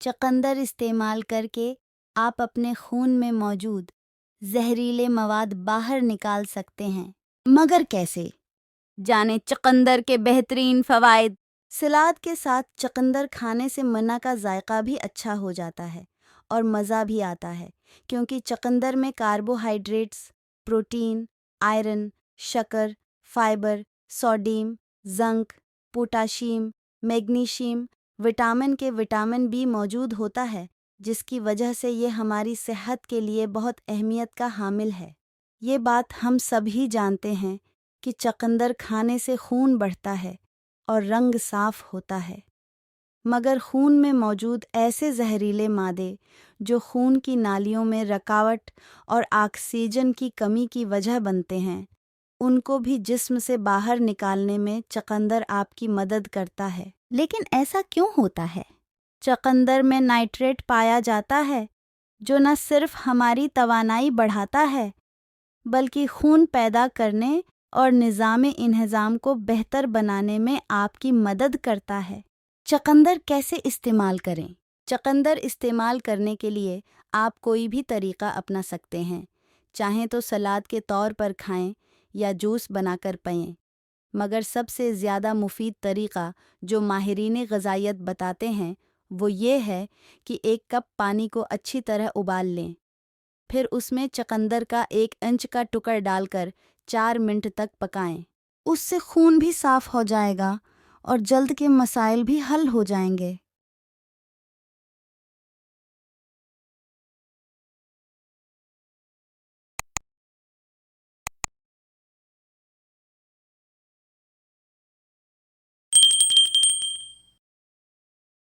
चकंदर इस्तेमाल करके आप अपने खून में मौजूद जहरीले मवाद बाहर निकाल सकते हैं, मगर कैसे? जाने चकंदर के बेहतरीन फ़वाइद। सलाद के साथ चकंदर खाने से मन्ना का जायका भी अच्छा हो जाता है और मज़ा भी आता है, क्योंकि चकंदर में कार्बोहाइड्रेट्स, प्रोटीन, आयरन, शक्कर, fibre, sodium, zinc, potassium, magnesium, vitamin B मौजूद होता है, जिसकी वजह से ये हमारी सेहत के लिए बहुत अहमियत का हामिल है। ये बात हम सभी जानते हैं कि चकंदर खाने से खून बढ़ता है और रंग साफ होता है, मगर खून में मौजूद ऐसे जहरीले मादे जो खून की नालियों में रुकावट और ऑक्सीजन की कमी की वजह बनते हैं, उनको भी जिस्म से बाहर निकालने में चकंदर आपकी मदद करता है। लेकिन ऐसा क्यों होता है? चकंदर में नाइट्रेट पाया जाता है, जो न सिर्फ हमारी तवानाई बढ़ाता है, बल्कि खून पैदा करने और निज़ाम इंहज़ाम को बेहतर बनाने में आपकी मदद करता है। चकंदर कैसे इस्तेमाल करें? चकंदर इस्तेमाल करने के लिए आप कोई भी तरीक़ा अपना सकते हैं, चाहें तो सलाद के तौर पर खाएं या जूस बनाकर पिएं, मगर सबसे ज़्यादा मुफीद तरीक़ा जो माहिरीन ग़िज़ाइयत बताते हैं वो ये है कि 1 कप पानी को अच्छी तरह उबाल लें, फिर उसमें चकंदर का 1 इंच का टुकड़ा डालकर 4 मिनट तक पकाएं। उससे खून भी साफ़ हो जाएगा और जल्द के मसाइल भी हल हो जाएंगे।